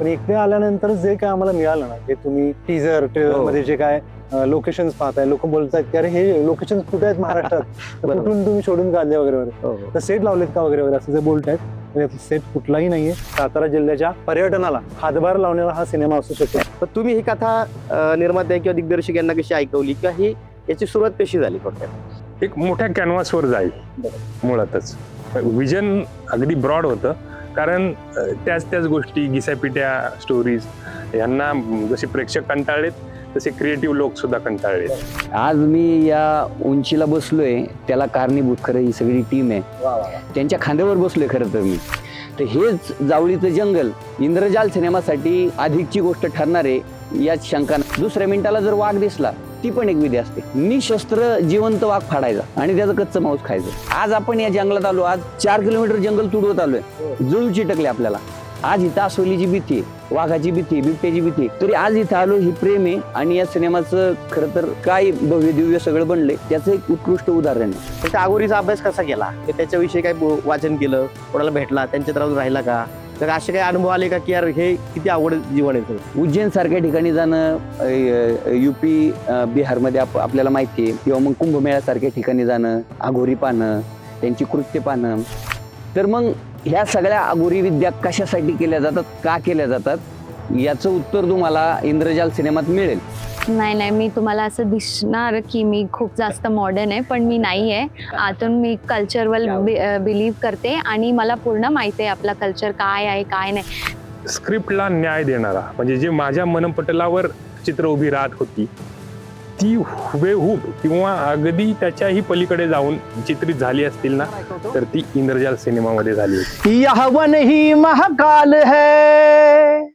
पण इकडे आल्यानंतर जे काय आम्हाला मिळालं ना, ते तुम्ही टीजर ट्रेलर मध्ये जे काय लोकेशन पाहताय, लोक बोलतात की अरे हे लोकेशन कुठे आहेत महाराष्ट्रात, कुठून तुम्ही शोधून काढले वगैरे वगैरे, तर सेट लावलेत का वगैरे वगैरे असं जे बोलतायत, म्हणजे सेट कुठलाही नाहीये. सातारा जिल्ह्याच्या पर्यटनाला हातभार लावण्याला हा सिनेमा असू शकतो. पण तुम्ही ही कथा निर्माते किंवा दिग्दर्शक यांना कशी ऐकवली किंवा ही याची सुरुवात कशी झाली? थोडक्यात एक मोठ्या कॅनव्हासवर जाईल मुळातच. विजन अगदी ब्रॉड होतं, कारण त्याच गोष्टी घिसापिट्या स्टोरीज यांना जसे प्रेक्षक कंटाळलेत तसे क्रिएटिव्ह लोक सुद्धा कंटाळले. आज मी या उंचीला बसलोय त्याला कारणीभूत खरं ही सगळी टीम आहे. त्यांच्या खांद्यावर बसलोय खरं तर मी. तर हेच जावळीचं जंगल इंद्रजाल सिनेमासाठी अधिकची गोष्ट ठरणार आहे याच शंका. दुसऱ्या मिनिटाला जर वाघ दिसला ती पण एक विधी असते. निशस्त्र जिवंत वाघ फाडायचा आणि त्याचं कच्चं मांस खायचं. आज आपण या जंगलात आलो, आज 4 किलोमीटर जंगल तुडवत आलोय, जुळू चिटकले आपल्याला. आज इथं अस्वलीची भीती आहे, वाघाची भीती, बिबट्याची भीती, तरी आज इथं आलो ही प्रेम आहे. आणि या सिनेमाचं खरं तर काय भव्य दिव्य सगळं बनलंय त्याचं एक उत्कृष्ट उदाहरण आहे. त्या आगोरीचा अभ्यास कसा केला, त्याच्याविषयी काय वाचन केलं, कोणाला भेटला, त्यांच्यात राहून राहिला का, तर असे काही अनुभव आले का की यार हे किती आवड जीवन आहे? उज्जैन सारख्या ठिकाणी जाणं, युपी बिहारमध्ये आपल्याला माहिती आहे, किंवा मग कुंभमेळ्यासारख्या ठिकाणी जाणं, अघोरी पाहणं, त्यांची कृत्य पाहणं. तर मग ह्या सगळ्या अघोरी विद्या कशासाठी केल्या जातात, का केल्या जातात, याचं उत्तर तुम्हाला इंद्रजाल सिनेमात मिळेल. नाही, मी तुम्हाला असं दिसणार की मी खूप जास्त मॉडर्न आहे, पण मी नाही आहे. आतून मी कल्चरवर बिलीव्ह करते आणि मला पूर्ण माहिती आहे आपला कल्चर काय आहे काय नाही. स्क्रिप्टला न्याय देणारा, म्हणजे जे माझ्या मनपटलावर चित्र उभी राहत होती ती हुबेहूब किंवा अगदी त्याच्याही पलीकडे जाऊन चित्रित झाली असतील ना, तर ती इंद्रजाल सिनेमामध्ये झाली होती. यह वन ही महाकाल है,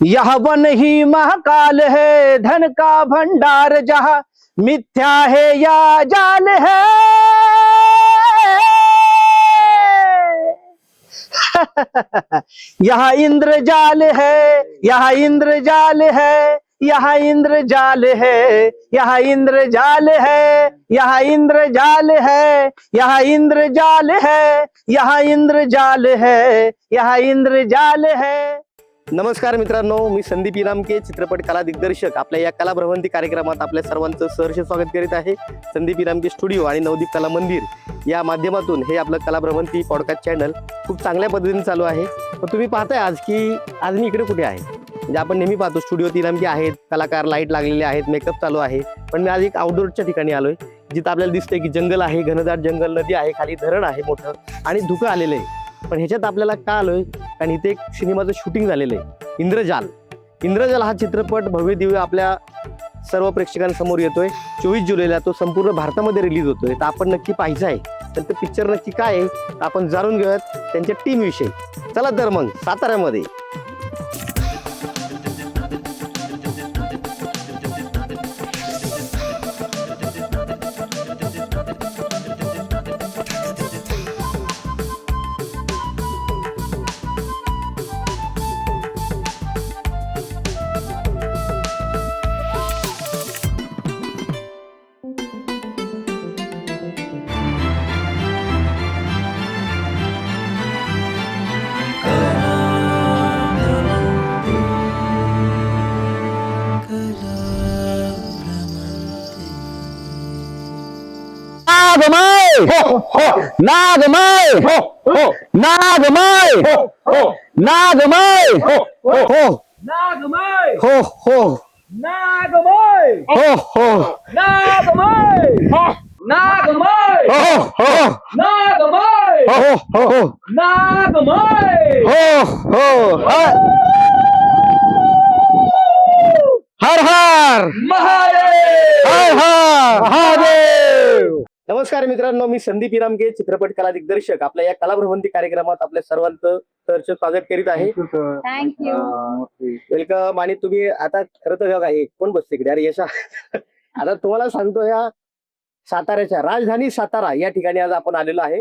यह वन ही महाकाल है, धन का भंडार जहाँ मिथ्या है या जाल है. यह इंद्रजाल है, यह इंद्रजाल है, यह इंद्रजाल है, यह इंद्रजाल है, यह इंद्रजाल है, यह इंद्रजाल है, यह इंद्रजाल है, यह इंद्रजाल है. नमस्कार मित्रांनो, मी संदीप इनामके, चित्रपट कला दिग्दर्शक. आपल्या या कला भ्रमंती कार्यक्रमात आपल्या सर्वांचं सहर्ष स्वागत करीत आहे. संदीप इनामके स्टुडिओ आणि नवदीप कला मंदिर या माध्यमातून हे आपलं कला भ्रमंती पॉडकास्ट चॅनल खूप चांगल्या पद्धतीने चालू आहे. पण तुम्ही पाहताय आज मी इकडे कुठे आहे, म्हणजे आपण नेहमी पाहतो स्टुडिओत इनामके आहेत, कलाकार, लाईट लागलेले आहेत, मेकअप चालू आहे. पण मी आज एक आउटडोअरच्या ठिकाणी आलोय, जिथं आपल्याला दिसतंय की जंगल आहे, घनदाट जंगल, नदी आहे, खाली धरण आहे मोठं आणि धुकं आलेलं आहे. पण ह्याच्यात आपल्याला का आलोय, कारण इथे एक सिनेमाचं शूटिंग झालेलं आहे, इंद्रजाल. इंद्रजाल हा चित्रपट भव्य दिव्य आपल्या सर्व प्रेक्षकांसमोर येतोय. 24 जुलैला तो संपूर्ण भारतामध्ये रिलीज होतोय. तर आपण नक्की पाहायचं आहे, तर ते पिक्चर नक्की काय आहे आपण जाणून घेऊयात त्यांच्या टीम विषयी. चला तर मग साताऱ्यामध्ये. नागमाय, नागमाय, नागमाय, हो नागमाय, हो हो नागमाय, हो हो नागमाय, नागमाय, हो हो नागमाय, हो हो नागमाय, हो हो. हर हर महादेव, हर हर महादेव. नमस्कार मित्रांनो, मी संदीप इनामके, चित्रपट कला दिग्दर्शक. आपल्या या कला भ्रमंती कार्यक्रमात आपल्या सर्वांचं सहर्ष स्वागत करीत आहे. थँक्यू. वेलकम. आणि तुम्ही आता खरं तर बघा, हे कोण बसते इकडे? अरे यशा, आता तुम्हाला सांगतो, या साताऱ्याच्या राजधानी सातारा या ठिकाणी आज आपण आलेलो आहे.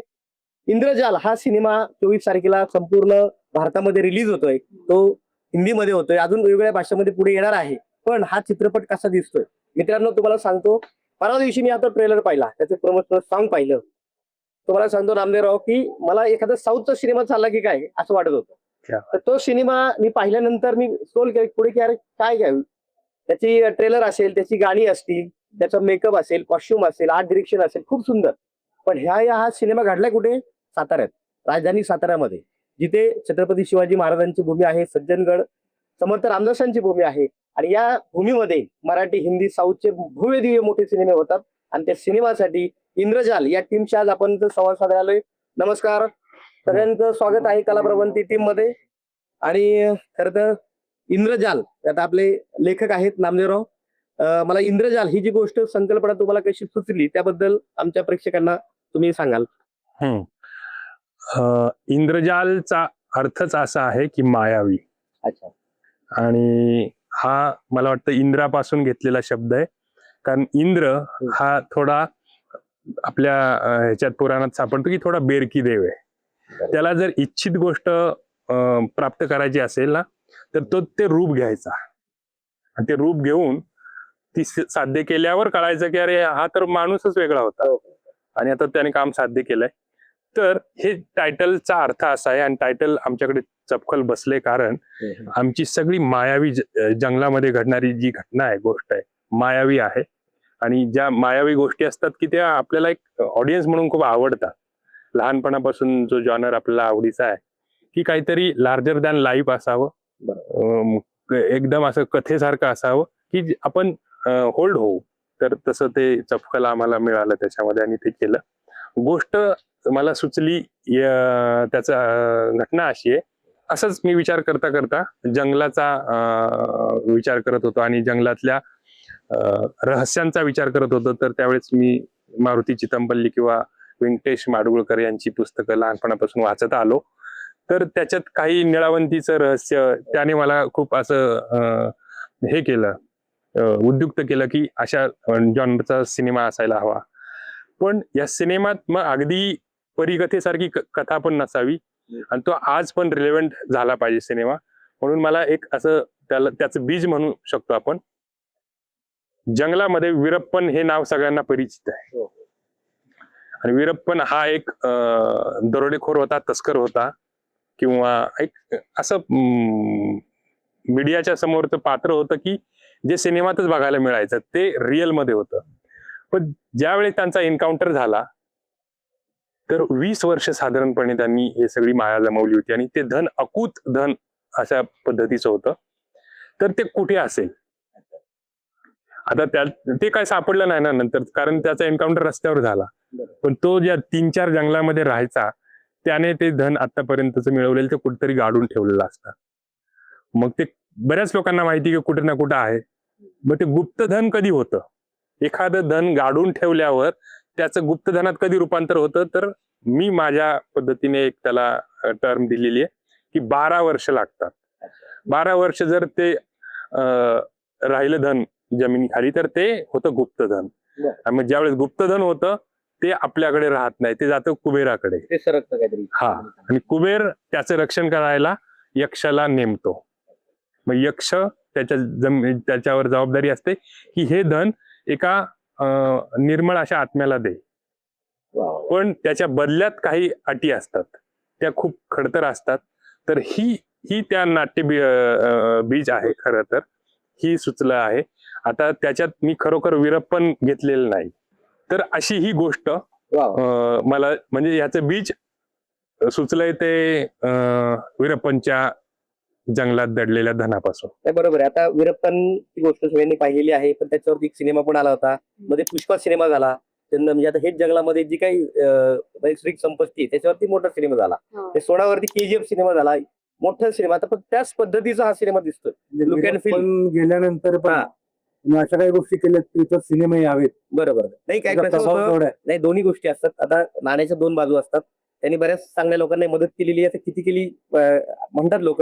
इंद्रजाल हा सिनेमा 24 तारखेला संपूर्ण भारतामध्ये रिलीज होतोय. तो हिंदीमध्ये होतोय, अजून वेगवेगळ्या भाषेमध्ये पुढे येणार आहे. पण हा चित्रपट कसा दिसतोय मित्रांनो तुम्हाला सांगतो. परवा दिवशी मी आता ट्रेलर पाहिला, त्याचे प्रमोशनल सॉन्ग पाहिलं. तुम्हाला सांगतो नामदेवराव की मला एखादा साऊथचा सिनेमा चालला की काय असं वाटत होतं. क्या. तर तो सिनेमा मी पाहिल्यानंतर मी स्क्रोल केला पुढे की अरे काय घ्यावी, त्याची ट्रेलर असेल, त्याची गाणी असतील, त्याचा मेकअप असेल, कॉस्ट्युम असेल, आर्ट डिरेक्शन असेल, खूप सुंदर. पण हा सिनेमा घडलाय कुठे? साताऱ्यात, राजधानी साताऱ्यामध्ये, जिथे छत्रपती शिवाजी महाराजांची भूमी आहे, सज्जनगड, समर्थ रामदासांची भूमी आहे. आणि या भूमीमध्ये मराठी, हिंदी, साऊथचे भव्य दिव्य मोठे सिनेमे होतात. आणि त्या सिनेमासाठी इंद्रजाल या टीमच्या आज आपण संवाद साधायला आलोय. नमस्कार सगळ्यांचं स्वागत आहे कलाप्रवंती टीम मध्ये. आणि खरं तर इंद्रजाल आता आपले लेखक आहेत नामदेवराव. मला इंद्रजाल ही जी गोष्ट संकल्पना तुम्हाला कशी सुचली त्याबद्दल आमच्या प्रेक्षकांना तुम्ही सांगाल. इंद्रजालचा अर्थच असा आहे की मायावी. अच्छा. आणि हा मला वाटतं इंद्रापासून घेतलेला शब्द आहे. कारण इंद्र हा थोडा आपल्या ह्याच्यात पुराणात सापडतो की थोडा बेरकी देव आहे. त्याला जर इच्छित गोष्ट प्राप्त करायची असेल ना तर तो ते रूप घ्यायचा. आणि ते रूप घेऊन ती साध्य केल्यावर कळायचं की अरे हा तर माणूसच वेगळा होता आणि आता त्याने काम साध्य केलंय. तर हे टायटलचा अर्थ असा आहे. आणि टायटल आमच्याकडे चपखल बसले कारण आमची सगळी मायावी जंगलामध्ये घडणारी जी घटना आहे, गोष्ट आहे, मायावी आहे. आणि ज्या मायावी गोष्टी असतात की त्या आपल्याला एक ऑडियन्स म्हणून खूप आवडतात. लहानपणापासून जो जॉनर आपल्याला आवडीचा आहे की काहीतरी लार्जर दॅन लाईफ असावं, एकदम असं कथेसारखं असावं की आपण होल्ड होऊ. तर तसं ते चपखल आम्हाला मिळालं त्याच्यामध्ये आणि ते केलं. गोष्ट मला सुचली त्याचा घटना अशी आहे. असंच मी विचार करता करता जंगलाचा विचार करत होतो आणि जंगलातल्या रहस्यांचा विचार करत होतो. तर त्यावेळेस मी मारुती चितमपल्ली किंवा व्यंकटेश माडगुळकर यांची पुस्तकं लहानपणापासून वाचत आलो. तर त्याच्यात काही निळावंतीचं रहस्य त्याने मला खूप असं हे केलं, उद्युक्त केलं की अशा जॉनरचा सिनेमा असायला हवा. पण या सिनेमात मग अगदी परिकथेसारखी कथा पण नसावी आणि तो आज पण रिलेव्हंट झाला पाहिजे सिनेमा. म्हणून मला एक असं त्याचं बीज म्हणू शकतो आपण. जंगलामध्ये वीरप्पन हे नाव सगळ्यांना परिचित आहे. आणि वीरप्पन हा एक दरोडेखोर होता, तस्कर होता किंवा एक असं मीडियाच्या समोरचं पात्र होतं की जे सिनेमातच बघायला मिळायचं ते रिअल मध्ये होतं. पण ज्यावेळी त्यांचा एन्काउंटर झाला तर 20 वर्ष साधारणपणे त्यांनी हे सगळी माया जमवली होती आणि ते धन अकूत धन अशा पद्धतीचं होतं. तर ते कुठे असेल आता ते काय सापडलं नाही ना नंतर, कारण त्याचा एन्काउंटर रस्त्यावर झाला. पण तो ज्या 3-4 जंगलामध्ये राहायचा त्याने ते धन आतापर्यंतच मिळवलेलं ते कुठेतरी गाडून ठेवलेलं असतं. मग ते बऱ्याच लोकांना माहिती की कुठे ना कुठं आहे. मग ते गुप्तधन कधी होतं, एखादं धन गाडून ठेवल्यावर त्याचं गुप्तधनात कधी रूपांतर होतं. तर मी माझ्या पद्धतीने एक त्याला टर्म दिलेली आहे की 12 वर्ष लागतात. 12 वर्ष जर ते राहिलं धन जमिनीखाली तर ते होतं गुप्तधन. आणि मग ज्यावेळेस गुप्तधन होतं ते आपल्याकडे राहत नाही, ते जातं कुबेराकडे. ते सरकतं काहीतरी. हा, आणि कुबेर त्याचं रक्षण करायला यक्षाला नेमतो. मग यक्ष त्याच्यावर जबाबदारी असते की हे धन एका निर्मळ अशा आत्म्याला दे. पण त्याच्या बदल्यात काही अटी असतात, त्या खूप खडतर असतात. तर ही त्या नाट्य बीज आहे. खरं तर ही सुचलं आहे. आता त्याच्यात मी खरोखर वीरप्पन घेतलेलं नाही. तर अशी ही गोष्ट मला म्हणजे याचं बीज सुचलंय ते वीरप्पनच्या जंगलात दडलेल्या धनापासून. बरोबर आहे. आता वीरप्पन ही गोष्ट सगळ्यांनी पाहिलेली आहे. पण त्याच्यावरती एक सिनेमा पण आला होता, मध्ये पुष्पा सिनेमा झाला. त्यांना म्हणजे आता हेच जंगलामध्ये जी काही नैसर्गिक संपत्ती आहे त्याच्यावरती मोठा सिनेमा झाला. ते सोडावरती KGF सिनेमा झाला, मोठा सिनेमा. आता पण त्याच पद्धतीचा हा सिनेमा दिसतोय. लुक अँड फील गेल्यानंतर पण अशा काही गोष्टी केल्या तिथं सिनेमा यावेत. बरोबर नाही काय नाही, दोन्ही गोष्टी असतात. आता नाण्याच्या 2 बाजू असतात. त्यांनी बऱ्याच चांगल्या लोकांना मदत केलेली आहे. किती केली म्हणतात लोक.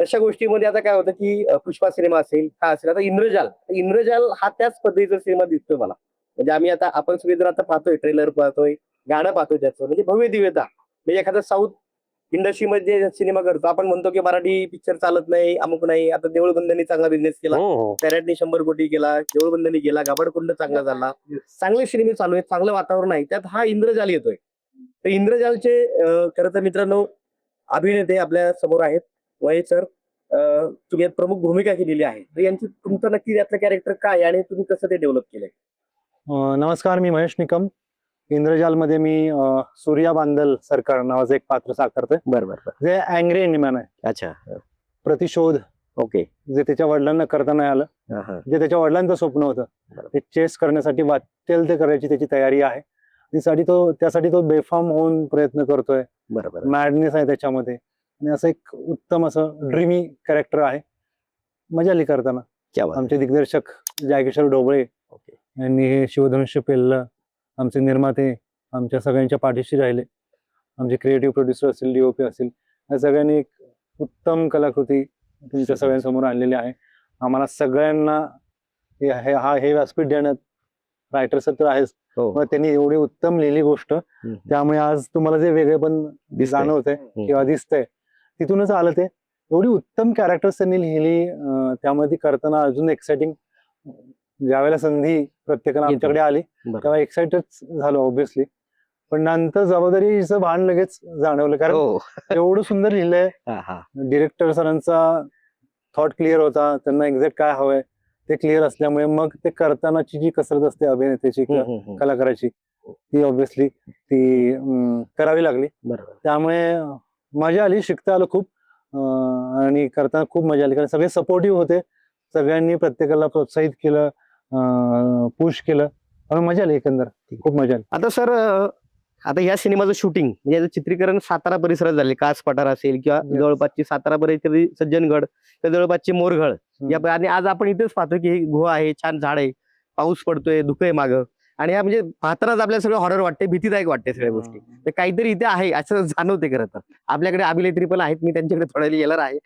तशा गोष्टीमध्ये आता काय होतं की पुष्पा सिनेमा असेल, हा असेल, आता इंद्रजाल हा त्याच पद्धतीचा सिनेमा दिसतोय मला. म्हणजे आम्ही आता आपण सगळे जर आता पाहतोय, ट्रेलर पाहतोय, गाणं पाहतोय, त्याचं म्हणजे भव्य दिव्यता. म्हणजे एखादा साऊथ इंडस्ट्रीमध्ये सिनेमा करतो आपण, म्हणतो की मराठी पिक्चर चालत नाही, अमुक नाही. आता देऊळबंदनी चांगला बिझनेस केला, पॅरेटने 100 कोटी केला, देऊळबंदनी केला, गाभाडकुंड चांगला झाला, चांगले सिनेमे चालू आहेत, चांगलं वातावरण आहे. त्यात हा इंद्रजाल येतोय. तर इंद्रजालचे खरं तर मित्रांनो अभिनेते आपल्या समोर आहेत. वैद सर, तुम्ही यात प्रमुख भूमिका केलेली आहे, तर यांची तुमचं नक्की यातलं कॅरेक्टर काय आणि तुम्ही कसं ते डेव्हलप केलंय? नमस्कार, मी महेश निकम. इंद्रजालमध्ये मी सूर्या बांदल सरकार नावाचं एक पात्र साकारतोय. बरोबर. जे अँग्री इंडियन आहे. अच्छा. प्रतिशोध ओके. जे त्याच्या वडिलांना करता नाही आलं, जे त्याच्या वडिलांचं स्वप्न होतं ते चेस करण्यासाठी वाटेल ते करायची त्याची तयारी आहे. त्यासाठी तो बेफाम होऊन प्रयत्न करतोय. बरोबर. मॅडनेस आहे त्याच्यामध्ये आणि असं एक उत्तम असं ड्रीमी कॅरेक्टर आहे. मजा आली करताना. आमचे दिग्दर्शक जायकिशोर ढोबळे यांनी हे शिवधनुष्य पेललं. आमचे निर्माते आमच्या सगळ्यांच्या पाठीशी राहिले. आमचे क्रिएटिव्ह प्रोड्युसर असतील, डीओपी असतील, या सगळ्यांनी एक उत्तम कलाकृती तुमच्या सगळ्यांसमोर आणलेली आहे. आम्हाला सगळ्यांना हे व्यासपीठ देण्यात रायटर सर तर आहेच, मग त्यांनी एवढी उत्तम लिहिली गोष्ट, त्यामुळे आज तुम्हाला जे वेगळे पण जाणवतंय किंवा दिसतंय तिथूनच आलं ते. एवढी उत्तम कॅरेक्टर्स त्यांनी लिहिली, त्यामध्ये ती करताना अजून एक्साइटिंग. ज्यावेळेला संधी प्रत्येकाला आमच्याकडे आली तेव्हा एक्साइटेड झालो ऑब्विसली, पण नंतर जबाबदारीचं भान लगेच जाणवलं, कारण एवढं सुंदर लिहिलंय. डिरेक्टर सरांचा थॉट क्लिअर होता, त्यांना एक्झॅक्ट काय हवंय ते क्लिअर असल्यामुळे मग ते करतानाची जी कसरत असते अभिनेत्याची किंवा कलाकाराची ती ऑब्विसली ती करावी लागली. त्यामुळे मजा आली, शिकता आलं खूप, आणि करताना खूप मजा आली, कारण सगळे सपोर्टिव्ह होते. सगळ्यांनी प्रत्येकाला प्रोत्साहित केलं, पुश केलं, त्यामुळे मजा आली, एकंदर खूप मजा आली. आता सर, आता या सिनेमाचं शूटिंग म्हणजे याचं चित्रीकरण सातारा परिसरात झाले. कास पठार असेल किंवा जवळपासची सातारा परिसर, सज्जनगड तर जवळपासची मोरघळ या, आणि आज आपण इथेच पाहतो की गुहा आहे, छान झाड आहे, पाऊस पडतोय, धुकं आहे मागं, आणि हा म्हणजे पाहतानाच आपल्याला सगळं हॉरर वाटते, भीतीदायक वाटते सगळ्या गोष्टी. तर काहीतरी इथे आहे असं जाणवते. खरं तर आपल्याकडे अभिनेत्री पण आहेत, मी त्यांच्याकडे थोड्या येणार आहे.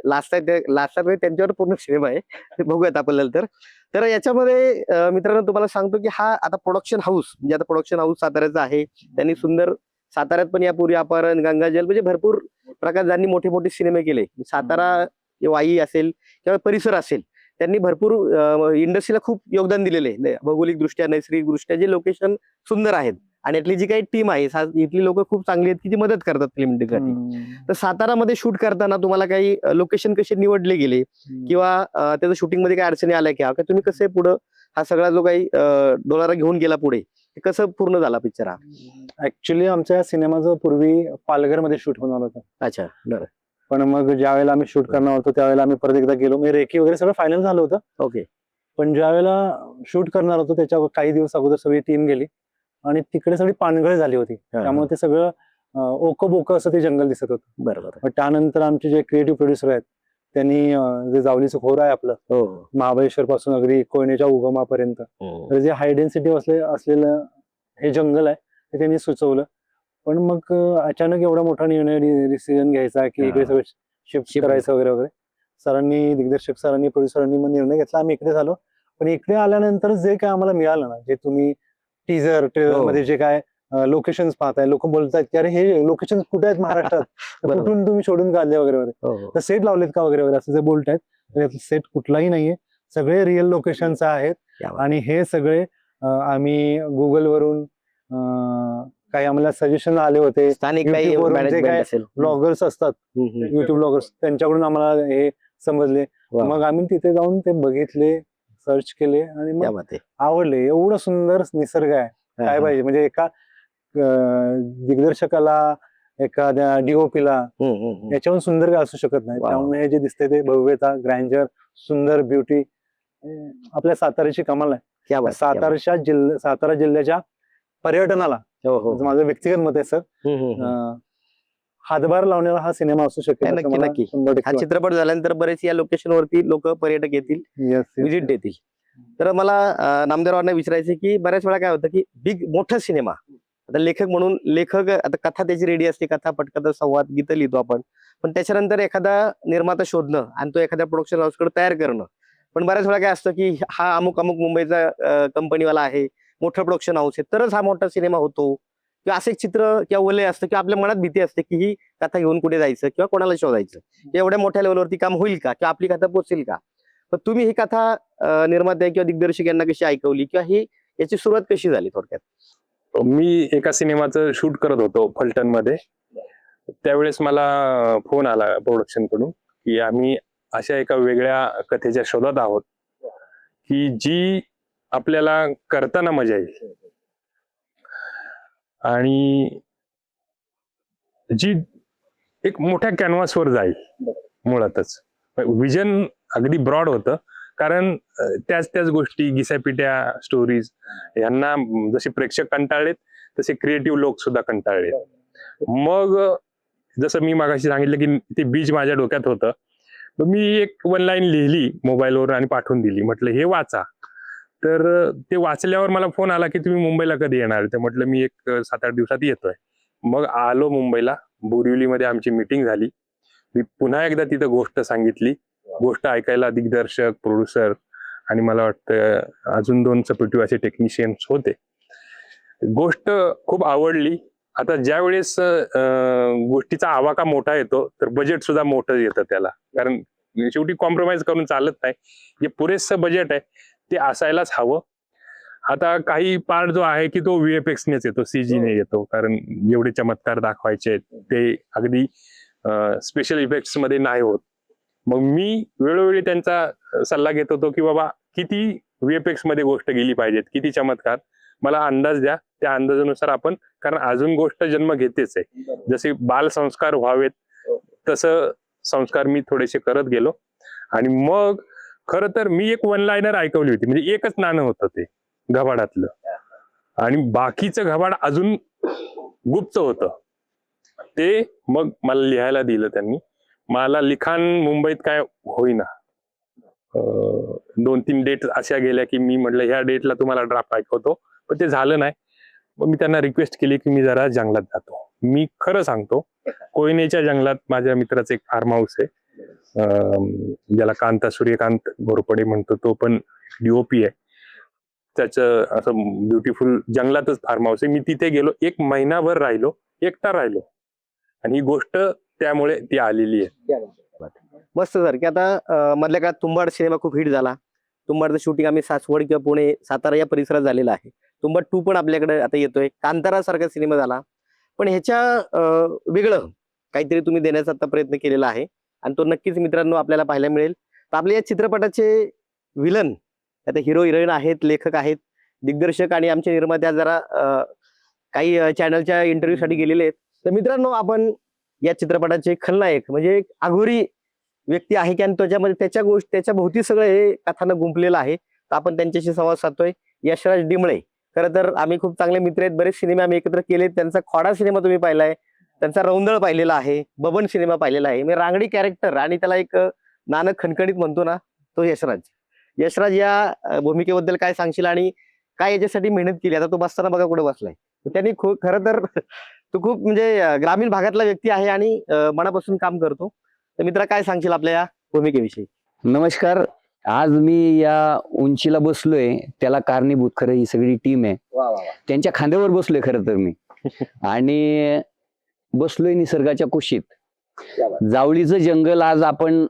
लास्ट त्यांच्यावर पूर्ण सिनेमा आहे, ते बघूयात आपण नंतर. तर याच्यामध्ये मित्रांनो तुम्हाला सांगतो की हा आता प्रोडक्शन हाऊस, म्हणजे आता प्रोडक्शन हाऊस साताऱ्याचं आहे. त्यांनी सुंदर साताऱ्यात पण यापूर्वी अपहरण, गंगाजल म्हणजे भरपूर प्रकार ज्यांनी मोठे मोठे सिनेमे केले. सातारा वाई असेल किंवा परिसर असेल, त्यांनी भरपूर इंडस्ट्रीला खूप योगदान दिलेले आहे. भौगोलिक दृष्ट्या, नैसर्गिक दृष्ट्या जे लोकेशन सुंदर आहेत, आणि यातली जी काही टीम आहे इथली लोक खूप चांगली आहेत की ती मदत करतात फिल्म इंडस्ट्रीसाठी. तर सातारामध्ये शूट करताना तुम्हाला काही लोकेशन कसे निवडले गेले किंवा त्याचं शूटिंग मध्ये काही अडचणी आल्या का तुम्ही कसे पुढे हा सगळा जो काही डोलारा घेऊन गेला पुढे, ते कसं पूर्ण झाला पिक्चर हा? ऍक्च्युली आमच्या सिनेमाचं पूर्वी पालघरमध्ये शूट होणार होतं. अच्छा, बरं. पण मग ज्या वेळेला आम्ही शूट करणार होतो त्यावेळेला आम्ही परत एकदा गेलो. मी रेकी वगैरे सगळं फायनल झालं होतं. ओके. पण ज्या वेळेला शूट करणार होतो त्याच्या काही दिवस अगोदर सगळी टीम गेली आणि तिकडे सगळी पानगळ झाली होती. त्यामुळे ते सगळं ओकं बोकं असं ते जंगल दिसत होतं. बरोबर. पण त्यानंतर आमचे जे क्रिएटिव्ह प्रोड्युसर आहेत त्यांनी जे जावलीचं खोर आहे आपलं, महाबळेश्वर पासून अगदी कोयनेच्या उगमापर्यंत, तर जे हाय डेन्सिटी असलेलं हे जंगल आहे ते त्यांनी सुचवलं. पण मग अचानक एवढा मोठा निर्णय, डिसिजन घ्यायचा की इकडे सगळं शिफ्ट करायचं वगैरे वगैरे, सरांनी, दिग्दर्शक सरांनी, प्रोड्युसरांनी मग निर्णय घेतला. आम्ही इकडे झालो. पण इकडे आल्यानंतर जे काय आम्हाला मिळालं ना, जे तुम्ही टीजर ट्रेलर मध्ये जे काय लोकेशन्स पाहताय, लोक बोलतात की अरे हे लोकेशन कुठे आहेत महाराष्ट्रात, कुठून तुम्ही शोधून काढले वगैरे वगैरे, तर सेट लावलेत का वगैरे वगैरे असं जे बोलतायत, तर सेट कुठलाही नाहीये, सगळे रिअल लोकेशन्स आहेत. आणि हे सगळे आम्ही गुगलवरून काही आम्हाला सजेशन आले होते, स्थानिक ब्लॉगर्स असतात, युट्यूब ब्लॉगर्स, त्यांच्याकडून आम्हाला हे समजले. मग आम्ही तिथे जाऊन ते बघितले, सर्च केले आणि मग आवडले. एवढं सुंदर निसर्ग आहे, काय पाहिजे. म्हणजे एका दिग्दर्शकाला, एखाद्या डीओपीला याच्याहून सुंदर काय असू शकत नाही. त्यामुळे हे जे दिसते ते भव्यता, ग्रँजर, सुंदर ब्युटी आपल्या साताऱ्याची कमाल आहे. सातारा जिल्ह्याच्या पर्यटनाला माझं व्यक्तिगत मत आहे सर, हातभार लावण्याला हा सिनेमा असू शकेल. नक्की. हा चित्रपट झाल्यानंतर बरेच या लोकेशन वरती लोक, पर्यटक येतील, व्हिजिट देतील. तर मला नामदेवरावांना विचारायचे की बऱ्याच वेळा काय होतं की मोठा सिनेमा, आता लेखक म्हणून आता कथा त्याची रेडी असते, कथा, पटकथा, संवाद, गीतं लिहितो आपण, पण त्याच्यानंतर एखादा निर्माता शोधणं आणि तो एखाद्या प्रोडक्शन हाऊसकडे तयार करणं. पण बऱ्याच वेळा काय असतं की हा अमुक मुंबईचा कंपनीवाला आहे, मोठं प्रोडक्शन हाऊस आहे, तरच हा मोठा सिनेमा होतो, किंवा असं एक चित्र किंवा वलय असतं किंवा आपल्या मनात भीती असते की ही कथा घेऊन कुठे जायचं किंवा कोणाला शोधायचं, एवढ्या मोठ्या लेवलवरती काम होईल का किंवा आपली कथा पोचेल का. पण तुम्ही ही कथा निर्मात्या किंवा दिग्दर्शक यांना कशी ऐकवली किंवा ही याची सुरुवात कशी झाली थोडक्यात? मी एका सिनेमाचं शूट करत होतो फलटण मध्ये. त्यावेळेस मला फोन आला प्रोडक्शन कडून की आम्ही अशा एका वेगळ्या कथेच्या शोधात आहोत की जी आपल्याला करताना मजा येईल आणि जी एक मोठ्या कॅनव्हासवर जाईल. मुळातच विजन अगदी ब्रॉड होतं, कारण त्याच गोष्टी घिसापिट्या स्टोरीज यांना जसे प्रेक्षक कंटाळलेत तसे क्रिएटिव्ह लोक सुद्धा कंटाळलेत. मग जसं मी मागाशी सांगितलं की ते बीज माझ्या डोक्यात होतं, मग मी एक वन लाईन लिहिली मोबाईलवर आणि पाठवून दिली. म्हटलं हे वाचा. तर ते वाचल्यावर मला फोन आला की तुम्ही मुंबईला कधी येणार? तर म्हटलं मी एक 7-8 दिवसात येतोय. मग आलो मुंबईला. बोरिवलीमध्ये आमची मीटिंग झाली. मी पुन्हा एकदा तिथं गोष्ट सांगितली. गोष्ट ऐकायला दिग्दर्शक, प्रोड्युसर आणि मला वाटतं अजून 2 सपोर्टिव्ह असे टेक्निशियन्स होते. गोष्ट खूप आवडली. आता ज्या वेळेस गोष्टीचा आवाका मोठा येतो तर बजेट सुद्धा मोठं येतं त्याला, कारण शेवटी कॉम्प्रोमाइज करून चालत नाही. जे पुरेसं बजेट आहे ते असायलाच हवं. आता काही पार्ट जो आहे की तो VFX नेच येतो, CG ने येतो, कारण एवढे चमत्कार दाखवायचे ते अगदी स्पेशल इफेक्ट्स मध्ये नाही होत. मग मी वेळोवेळी त्यांचा सल्ला घेत होतो की बाबा किती VFX मध्ये गोष्ट गेली पाहिजेत, किती चमत्कार, मला अंदाज द्या. त्या अंदाजानुसार आपण, कारण अजून गोष्ट जन्म घेतेच आहे. जसे बाल संस्कार व्हावेत तसं संस्कार मी थोडेसे करत गेलो. आणि मग खरं तर मी एक वन लाईनर ऐकवली होती, म्हणजे एकच नाणं होतं ते घबाडातलं, आणि बाकीचं घबाड अजून गुप्त होतं. ते मग मला लिहायला दिलं त्यांनी. मला लिखाण मुंबईत काय होईना. 2-3 डेट अशा गेल्या की मी म्हटलं ह्या डेटला तुम्हाला ड्राफ्ट ऐकवतो, पण ते झालं नाही. मग मी त्यांना रिक्वेस्ट केली की मी जरा जंगलात जातो. मी खरं सांगतो, कोयनेच्या जंगलात माझ्या मित्राचं एक फार्म हाऊस आहे, ज्याला सूर्यकांत घोरपडे म्हणतो. तो पण DOP आहे. त्याचं असं ब्युटिफुल जंगलातच फार्म हाऊस आहे. मी तिथे गेलो, 1 महिनाभर राहिलो, एकटा राहिलो, आणि ही गोष्ट त्यामुळे ती आलेली आहे. मस्त सर. की आता मधल्या काळात तुंबाड सिनेमा खूप हिट झाला. तुंबाडचं शूटिंग आम्ही सासवड किंवा पुणे, सातारा या परिसरात झालेलं आहे. तुंबाड 2 पण आपल्याकडे आता येतोय. कांतारा सारखा सिनेमा झाला. पण ह्याच्या वेगळं काहीतरी तुम्ही देण्याचा आता प्रयत्न केलेला आहे, आणि तो नक्कीच मित्रांनो आपल्याला पाहायला मिळेल. तर आपल्या या चित्रपटाचे विलन आता हिरो हिरोईन आहेत, लेखक आहेत, दिग्दर्शक आणि आमचे निर्माते जरा काही चॅनलच्या इंटरव्ह्यूसाठी गेलेले आहेत. तर मित्रांनो, आपण या चित्रपटाचे खलनायक म्हणजे एक अघोरी व्यक्ती आहे की, आणि त्याच्यामध्ये त्याच्या भोवती सगळं हे कथानक गुंफलेलं आहे. तर आपण त्यांच्याशी संवाद साधतोय. यशराज डिमळे, खरं तर आम्ही खूप चांगले मित्र आहेत. बरेच सिनेमे आम्ही एकत्र केलेत. त्यांचा खोडा सिनेमा तुम्ही पाहिलाय, त्यांचा रौंदळ पाहिलेला आहे, बबन सिनेमा पाहिलेला आहे. म्हणजे रांगडी कॅरेक्टर, आणि त्याला एक नानक खणखणीत म्हणतो ना, तो यशराज. यशराज, या भूमिकेबद्दल काय सांगशील, आणि काय याच्यासाठी मेहनत केली? आता तो बसताना बघा कुठे बसलाय. त्यांनी खरं तर तो खूप म्हणजे ग्रामीण भागातला व्यक्ती आहे आणि मनापासून काम करतो. तर मित्रा, काय सांगशील आपल्या या भूमिकेविषयी? नमस्कार. आज मी या उंचीला बसलोय त्याला कारणीभूत खरं ही सगळी टीम आहे. त्यांच्या खांद्यावर बसलोय खरं तर मी, आणि बसलोय निसर्गाच्या कुशीत. जावळीचं जंगल आज आपण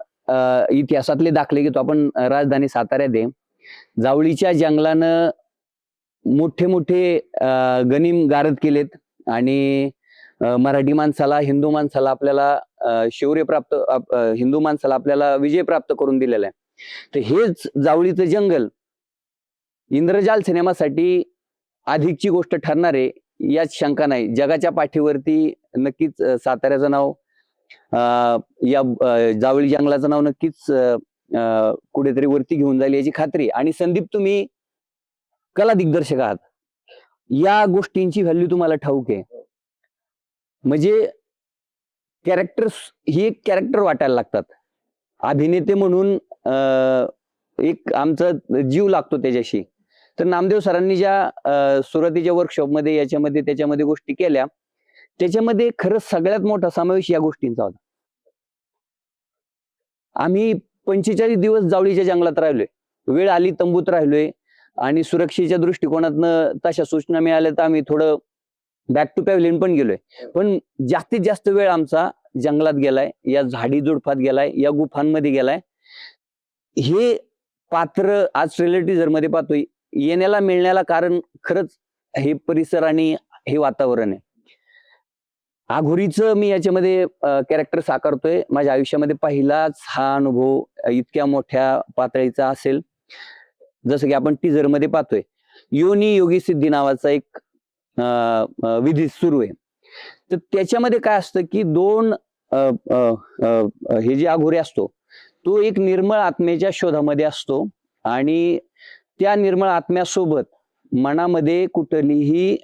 इतिहासातले दाखले घेतो. आपण राजधानी साताऱ्यात आहे. जावळीच्या जंगलानं मोठे मोठे गनिम गारद केलेत, आणि मराठी माणसाला, हिंदू माणसाला आपल्याला शौर्य प्राप्त, हिंदू माणसाला आपल्याला विजय प्राप्त करून दिलेला आहे. तर हेच जावळीचं जंगल इंद्रजाल सिनेमासाठी अधिकची गोष्ट ठरणार आहे यात शंका नाही. जगाच्या पाठीवरती नक्कीच साताऱ्याचं नाव, या जावळी जंगलाचं नाव नक्कीच कुठेतरी वरती घेऊन जाईल याची खात्री. आणि संदीप, तुम्ही कला दिग्दर्शक आहात, या गोष्टींची व्हॅल्यू तुम्हाला ठाऊक आहे. म्हणजे कॅरेक्टर्स ही एक कॅरेक्टर वाटायला लागतात. अभिनेते म्हणून एक आमचा जीव लागतो त्याच्याशी. तर नामदेव सरांनी ज्या सुरुवातीच्या वर्कशॉपमध्ये त्याच्यामध्ये गोष्टी केल्या, त्याच्यामध्ये खरंच सगळ्यात मोठा समावेश या गोष्टींचा होता. आम्ही 45 दिवस जावळीच्या जंगलात राहिलोय. वेळ आली तंबूत राहिलोय, आणि सुरक्षेच्या दृष्टिकोनातनं तशा सूचना मिळाल्या तर आम्ही थोडं बॅक टू पॅव्हलियन पण गेलोय. पण जास्तीत जास्त वेळ आमचा जंगलात गेलाय, या झाडी झुडपात गेलाय, या गुफांमध्ये गेलाय. हे पात्र आज ट्रेलर टीजर मध्ये पाहतोय, येण्याला मिळण्याला कारण खरंच हे परिसर आणि हे वातावरण आहे. आघोरीचं मी याच्यामध्ये कॅरेक्टर साकारतोय. माझ्या आयुष्यामध्ये पहिलाच हा अनुभव इतक्या मोठ्या पातळीचा असेल. जसं की आपण टीजर मध्ये पाहतोय, योनी योगी सिद्धी नावाचा एक विधी सुरू आहे. तर त्याच्यामध्ये काय असतं की दोन हे जे आघोरी असतो तो एक निर्मळ आत्म्याच्या शोधामध्ये असतो आणि त्या निर्मळ आत्म्यासोबत मनामध्ये कुठलीही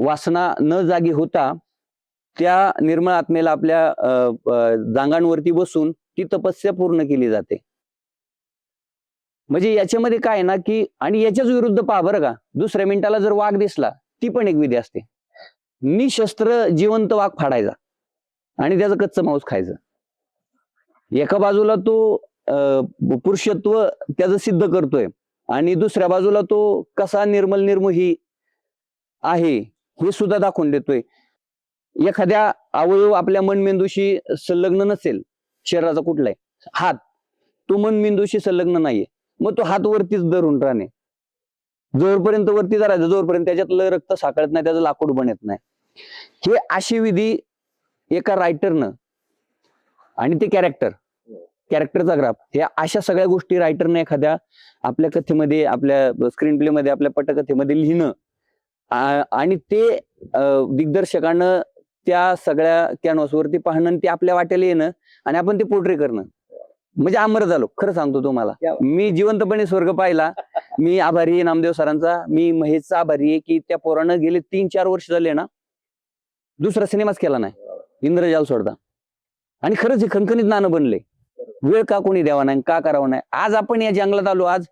वासना न जागी होता त्या निर्मळ आत्मेला आपल्या जांगांवरती बसून ती तपस्या पूर्ण केली जाते. म्हणजे याच्यामध्ये काय ना की, आणि याच्याच विरुद्ध पहा बरं का, दुसऱ्या मिनिटाला जर वाघ दिसला ती पण एक विधी असते. निशस्त्र जिवंत वाघ फाडायचा आणि त्याचं कच्चं मांस खायचं. एका बाजूला तो पुरुषत्व त्याचं सिद्ध करतोय आणि दुसऱ्या बाजूला तो कसा निर्मल निर्मोही आहे हे सुद्धा दाखवून देतोय. एखाद्या अवयव आपल्या मनमेंदूशी संलग्न नसेल, शरीराचा कुठलाय हात, तो मनमेंदूशी संलग्न नाहीये, मग तो हात वरतीच धरून राहणे, जोरपर्यंत वरती धरायचं जोरपर्यंत त्याच्यातलं रक्त साकळत नाही, त्याचं लाकूड बनत नाही. हे अशी विधी एका रायटरनं आणि ते कॅरेक्टरचा ग्राफ, ह्या अशा सगळ्या गोष्टी रायटरने एखाद्या आपल्या कथेमध्ये, आपल्या स्क्रीन प्ले मध्ये, आपल्या पटकथेमध्ये लिहिणं आणि ते दिग्दर्शकानं त्या सगळ्या कॅनव्हासवरती पाहणं आणि ते आपल्या वाट्याला येणं आणि आपण ते पोर्ट्रे करणं, म्हणजे अमर झालो. खरं सांगतो तुम्हाला, मी जिवंतपणे स्वर्ग पाहिला. मी आभारी आहे नामदेव सरांचा, मी महेशचा आभारी आहे की त्या पोरानं गेले 3-4 वर्ष झाले ना दुसरा सिनेमाच केला नाही इंद्रजाल सोडता. आणि खरंच हे खणखणीत नाणं बनले. वेळ का कोणी द्यावा नाही, का करावं नाही. आज आपण या जंगलात आलो, आज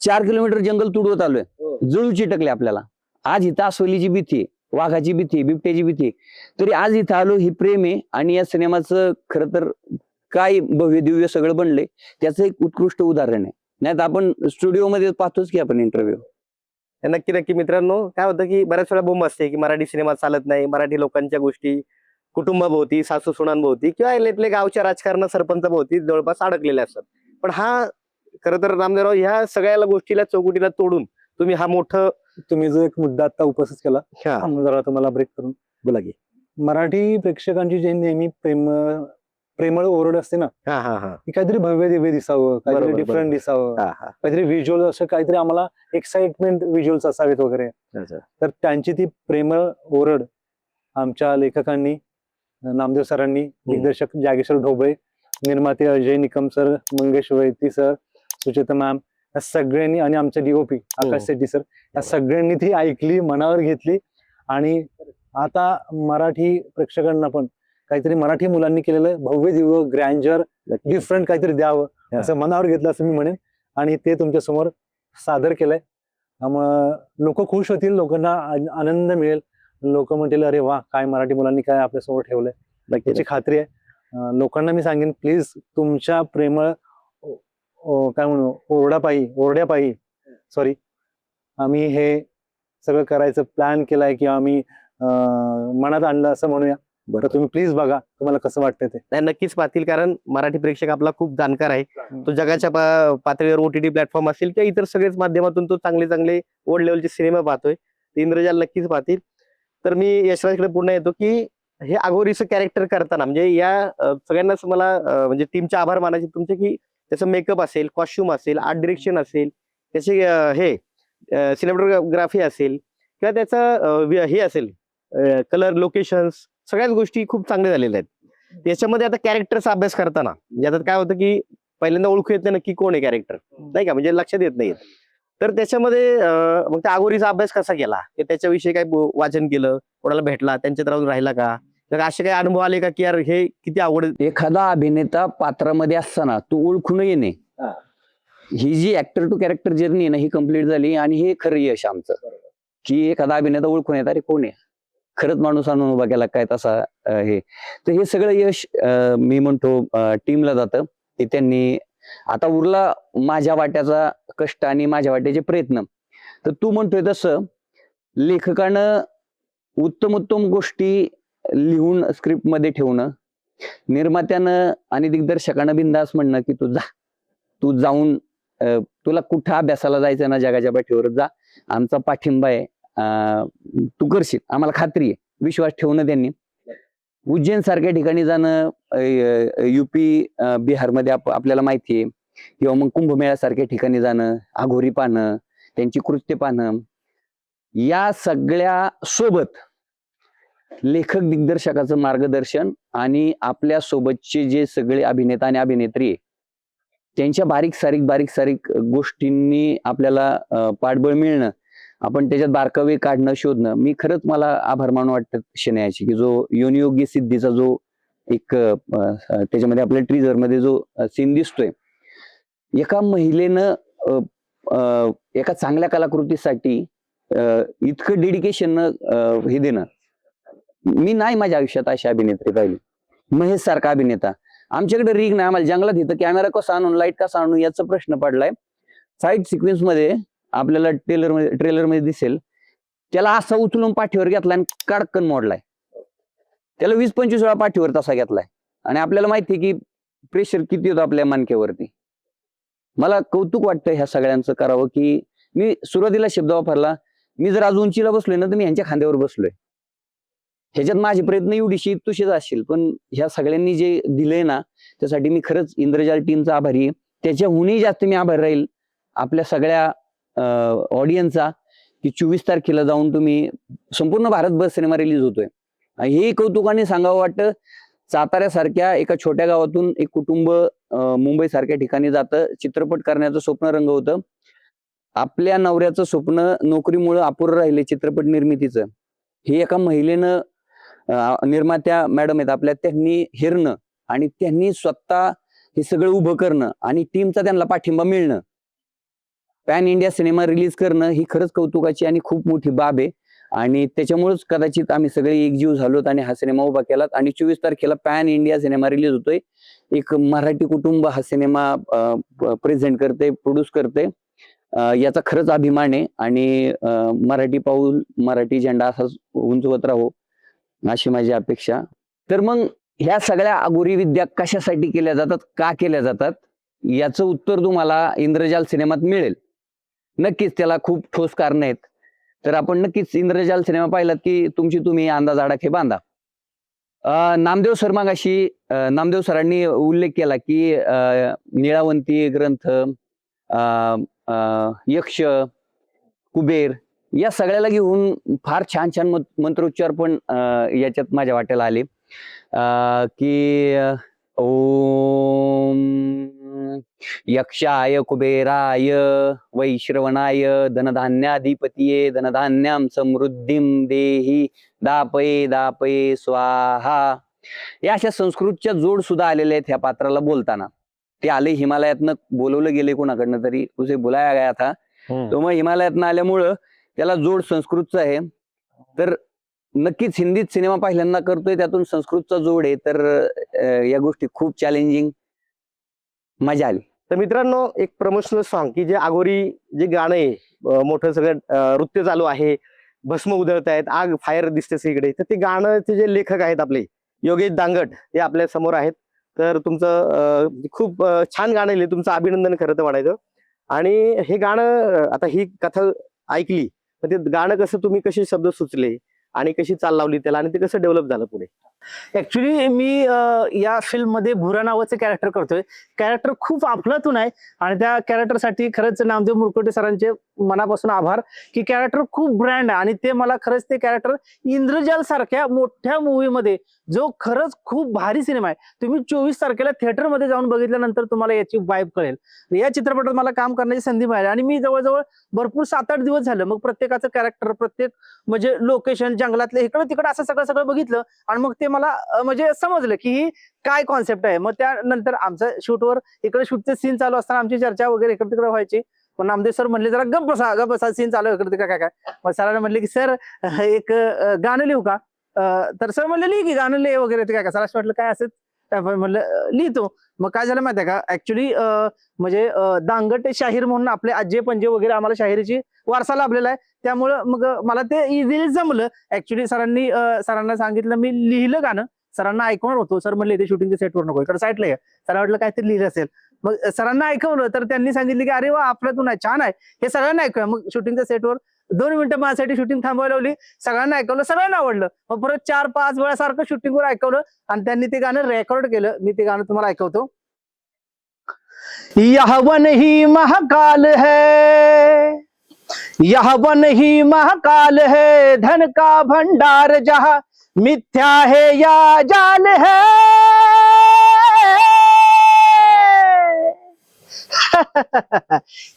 4 किलोमीटर जंगल तुडवत आलोय, जळू चिटकले आपल्याला. आज इथं अस्वलीची भीती आहे, वाघाची भीती आहे, बिबट्याची भीती आहे, तरी आज इथं आलो. ही प्रेम आहे आणि या सिनेमाचं खरं तर काय भव्य दिव्य सगळं बनले त्याचं एक उत्कृष्ट उदाहरण आहे. नाही तर आपण स्टुडिओमध्ये पाहतोच की आपण इंटरव्ह्यू. नक्की नक्की मित्रांनो, काय होतं की बऱ्याच वेळा बोंब असते की मराठी सिनेमा चालत नाही, मराठी लोकांच्या गोष्टी कुटुंबाभोवती, सासू सुनांभोवती किंवा आपल्या गावच्या राजकारण सरपंचाभोवती जवळपास अडकलेल्या असतात. पण हा खरं तर नामदेवराव ह्या सगळ्या गोष्टीला चौकटीला तोडून तुम्ही हा मोठं, तुम्ही जो एक मुद्दा आता उपस्थित केला, जरा तुम्हाला ब्रेक करून बोला की. मराठी प्रेक्षकांची जे नेहमी प्रेमळ ओरड असते ना, की काहीतरी भव्य दिव्य दिसावं, काहीतरी बरोबर, डिफरंट दिसावं, हा. काहीतरी व्हिज्युअल असं काहीतरी आम्हाला एक्साइटमेंट व्हिज्युअल्स असावेत वगैरे. तर त्यांची ती प्रेमळ ओरड आमच्या लेखकांनी, नामदेव सरांनी, दिग्दर्शक जागेश्वर ढोबळे, निर्माते अजय निकम सर, मंगेश वैती सर, सुचेता मॅम, या सगळ्यांनी आणि आमचे डीओपी आकाश शेट्टी सर, या सगळ्यांनी ती ऐकली, मनावर घेतली आणि आता मराठी प्रेक्षकांना पण काहीतरी मराठी मुलांनी केलेलं भव्य दिव्य ग्रँजर डिफरंट काहीतरी द्यावं असं मनावर घेतलं असं मी म्हणेन आणि ते तुमच्या समोर सादर केलंय. त्यामुळं लोक खुश होतील, लोकांना आनंद मिळेल, लोक म्हणतील अरे वा काय मराठी मुलांनी काय आपल्या समोर ठेवलंय, याची खात्री आहे. लोकांना मी सांगेन प्लीज तुमच्या प्रेमळ काय म्हणू ओरड्यापायी आम्ही हे सगळं करायचं प्लॅन केलाय किंवा आम्ही मनात आणलं असं म्हणूया. बरं, तुम्ही प्लीज बघा तुम्हाला कसं वाटतंय ते. नाही, नक्कीच पाहतील, कारण मराठी प्रेक्षक आपला खूप जाणकार आहे. तो जगाच्या पातळीवर OTT प्लॅटफॉर्म असेल किंवा इतर सगळेच माध्यमातून तो चांगले ओल्ड लेवलचे सिनेमा पाहतोय. ते इंद्रजाल नक्कीच पाहतील. तर मी यशराजकडे पुन्हा येतो की हे अघोरीचं कॅरेक्टर करताना म्हणजे या सगळ्यांनाच मला म्हणजे टीमचे आभार मानायचे तुमचे की त्याचं मेकअप असेल, कॉस्ट्युम असेल, आर्ट डिरेक्शन असेल, त्याचे हे सिनेमॅटोग्राफी असेल किंवा त्याचं हे असेल कलर, लोकेशन्स, सगळ्याच गोष्टी खूप चांगल्या झालेल्या आहेत. त्याच्यामध्ये आता कॅरेक्टरचा अभ्यास करताना याच्यात काय होतं की पहिल्यांदा ओळखू येत नाही नक्की कोण आहे कॅरेक्टर, नाही का, म्हणजे लक्षात येत नाहीत. तर त्याच्यामध्ये मग त्या अघोरीचा अभ्यास कसा केला, त्याच्याविषयी काय वाचन केलं, कोणाला भेटला, त्यांच्यात राहून राहिला का, असे काही अनुभव आले का की यार हे किती आवड. एखादा अभिनेता पात्रामध्ये असताना तो ओळखून येणे, ही जी ऍक्टर टू कॅरेक्टर जर्नी आहे ना, ही कम्प्लीट झाली आणि हे खरं यश आमचं की एखादा अभिनेता ओळखून येत अरे कोण आहे, खरंच माणूस आणून उभा केला काय तसा हे. तर हे सगळं यश मी म्हणतो टीमला जातं. ते त्यांनी आता उरला माझ्या वाट्याचा कष्ट आणि माझ्या वाट्याचे प्रयत्न. तर तू म्हणतोय तसं लेखकानं उत्तम गोष्टी लिहून स्क्रिप्ट मध्ये ठेवणं, निर्मात्यानं आणि दिग्दर्शकानं बिंदास म्हणणं की तू जाऊन तुला कुठं अभ्यासाला जायचं ना, जगाच्या पाठीवर जा, आमचा पाठिंबा आहे, तू करशील, आम्हाला खात्री आहे, विश्वास ठेवणं त्यांनी. उज्जैन सारख्या ठिकाणी जाणं, युपी बिहारमध्ये आपल्याला माहिती आहे, किंवा मग कुंभमेळ्यासारख्या ठिकाणी जाणं, अघोरी पाहणं, त्यांची कृत्य पाहणं, या सगळ्या सोबत लेखक दिग्दर्शकाचं मार्गदर्शन आणि आपल्या सोबतचे जे सगळे अभिनेता आणि अभिनेत्री आहे, त्यांच्या बारीक सारीक गोष्टींनी आपल्याला पाठबळ मिळणं, आपण त्याच्यात बारकावे काढणं, शोधणं. मी खरंच मला आभार मानू वाटतं शनायाची, की जो योनियोगी सिद्धीचा जो एक त्याच्यामध्ये आपल्या ट्रीजर मध्ये जो सीन दिसतोय, एका महिलेनं एका चांगल्या कलाकृतीसाठी इतकं डेडिकेशन हे देणं, मी नाही माझ्या आयुष्यात अशी अभिनेत्री पाहिली. महेश सारखा अभिनेता. आमच्याकडे रीग नाही, आम्हाला जंगलात इथं कॅमेरा कसा आणून, लाईट कसा आणून याचा प्रश्न पडलाय. फाईट सिक्वेन्स मध्ये आपल्याला ट्रेलर मध्ये दिसेल, त्याला असा उचलून पाठीवर घेतलाय आणि कडकन मोडलाय. त्याला 20-25 वेळा पाठीवर तसा घेतलाय. आणि आपल्याला माहिती की प्रेशर किती होतं आपल्या मानक्यावरती. मला कौतुक वाटतं ह्या सगळ्यांचं करावं, की मी सुरुवातीला शब्द वापरला, मी जर आज उंचीला बसलोय ना तर मी ह्यांच्या खांद्यावर बसलोय. ह्याच्यात माझे प्रयत्न एवढीशी तुझेच असतील, पण ह्या सगळ्यांनी जे दिलंय ना त्यासाठी मी खरंच इंद्रजाल टीमचा आभारी आहे. त्याच्याहूनही जास्त मी आभारी राहील आपल्या सगळ्या ऑडियन्सचा, की 24 तारखेला जाऊन तुम्ही, संपूर्ण भारतभर सिनेमा रिलीज होतोय. हे कौतुकाने सांगावं वाटतं. साताऱ्यासारख्या एका छोट्या गावातून एक कुटुंब मुंबई सारख्या ठिकाणी जातं, चित्रपट करण्याचं स्वप्न रंग होतं. आपल्या नवऱ्याचं स्वप्न नोकरीमुळे अपुरं राहिले चित्रपट निर्मितीचं, हे एका महिलेनं, निर्मात्या मॅडम आहेत आपल्या, त्यांनी हेरणं आणि त्यांनी स्वतः हे सगळं उभं करणं आणि टीमचा त्यांना पाठिंबा मिळणं, पॅन इंडिया सिनेमा रिलीज करणं, ही खरंच कौतुकाची आणि खूप मोठी बाब आहे. आणि त्याच्यामुळेच कदाचित आम्ही सगळे एकजीव झालोत आणि हा सिनेमा उभा केलात. आणि 24 तारखेला पॅन इंडिया सिनेमा रिलीज होतोय. एक मराठी कुटुंब हा सिनेमा प्रेझेंट करते, प्रोड्यूस करते, याचा खरंच अभिमान आहे. आणि मराठी पाऊल, मराठी झेंडा असाच उंचवत राहो अशी माझी अपेक्षा. तर मग ह्या सगळ्या अघोरी विद्या कशासाठी केल्या जातात, का केल्या जातात, याचं उत्तर तुम्हाला इंद्रजाल सिनेमात मिळेल. नक्कीच त्याला खूप ठोस कारण आहेत. तर आपण नक्कीच इंद्रजाल सिनेमा पाहिलात की तुम्ही अंदाज आडाखे बांधा. नामदेव सर मागाशी नामदेव सरांनी उल्लेख केला की निळावंती ग्रंथ, यक्ष, कुबेर या सगळ्याला घेऊन फार छान छान मंत्रोच्चार पण याच्यात माझ्या वाट्याला आले, की ओम यक्षाय कुबेराय वैश्रवणाय धनधान्याधिपतीये धनधान्यां समृद्धीं देही दापये दापये स्वाहा. या अशा संस्कृतच्या जोड सुद्धा आलेल्या आहेत ह्या पात्राला बोलताना. ते आले हिमालयातनं, बोलवलं गेले कोणाकडनं तरी, उसे बुलाया गया था. तो मग हिमालयातनं आल्यामुळं त्याला जोड संस्कृतचा आहे. तर नक्कीच हिंदीत सिनेमा पहिल्यांदा करतोय, त्यातून संस्कृतचा जोड आहे. तर या गोष्टी खूप चॅलेंजिंग, मजा आली. तर मित्रांनो, एक प्रमोशनल सॉन्ग की जे अघोरी जे गाणं आहे, मोठं सगळं नृत्य चालू आहे, भस्म उधळत आहेत, आग फायर दिसते सगळीकडे, तर ते गाणंचे जे लेखक आहेत आपले योगेश दांगट, हे आपल्या समोर आहेत. तर तुमचं खूप छान गाणं लिहिलं, तुमचं अभिनंदन खरं तर वाढायचं. आणि हे गाणं, आता ही कथा ऐकली, तर ते गाणं कसं तुम्ही कसे शब्द सुचले आणि कशी चाल लावली त्याला, आणि ते कसं डेव्हलप झालं पुढे? ऍक्च्युली मी या फिल्म मध्ये भुरा नावाचं कॅरेक्टर करतोय. कॅरेक्टर खूप अफलातून आहे आणि त्या कॅरेक्टरसाठी खरंच नामदेव मुरकुटे सरांचे मनापासून आभार, की कॅरेक्टर खूप ब्रँड आहे. आणि ते मला खरंच ते कॅरेक्टर इंद्रजाल सारख्या मोठ्या मूवी मध्ये, जो खरंच खूप भारी सिनेमा आहे, तुम्ही 24 तारखेला थिएटर मध्ये जाऊन बघितल्यानंतर तुम्हाला याची वाईब कळेल. या चित्रपटात मला काम करण्याची संधी मिळाली आणि मी जवळजवळ भरपूर 7-8 दिवस झालं मग प्रत्येकाचं कॅरेक्टर, प्रत्येक म्हणजे लोकेशन, जंगलातले इकडं तिकडं असं सगळं बघितलं. आणि मग ते मला म्हणजे समजलं की ही काय कॉन्सेप्ट आहे. मग त्यानंतर आमचं शूटवर इकडे शूटचे सीन चालू असताना आमची चर्चा वगैरे इकडे तिकडे व्हायची. पण नामदेव सर म्हणले जरा गप्प बसा सीन चालू आहे इकडे तिकडे काय. मग सरांना म्हणले की सर एक गाणं लिहू का? तर सर म्हणले लिही की गाणं लिह वगैरे, ते काय सर असं वाटलं काय असेल, म्हणलं लिहितो. मग काय झालं माहिती आहे का, ऍक्च्युली म्हणजे दांगट शाहीर म्हणून आपले आजे पंजे वगैरे आम्हाला शाहिरीची वारसा लाभलेला आहे. त्यामुळं मग मला ते इझिली जमलं. ऍक्च्युली सरांना सांगितलं, मी लिहिलं गाणं, सरांना ऐकवणार होतो. सर म्हणले इथे शूटिंगच्या सेटवर नको, इकडे साईडला आहे. सर वाटलं काहीतरी लिहिलं असेल. मग सरांना ऐकवलं तर त्यांनी सांगितलं की अरे वा, आपल्यातून आहे, छान आहे, हे सगळ्यांना ऐकूया. मग शूटिंगच्या सेटवर 2 मिनिटं माझ्यासाठी शूटिंग थांबवायला लावली, सगळ्यांना ऐकवलं, सगळ्यांना आवडलं. मग परत 4-5 वेळा सारखं शूटिंगवर ऐकवलं आणि त्यांनी ते गाणं रेकॉर्ड केलं. मी ते गाणं तुम्हाला ऐकवतो. यह वन ही महाकाल है, यह वन ही महाकाल है, धन का भंडार जहाँ मिथ्या है या जाल है.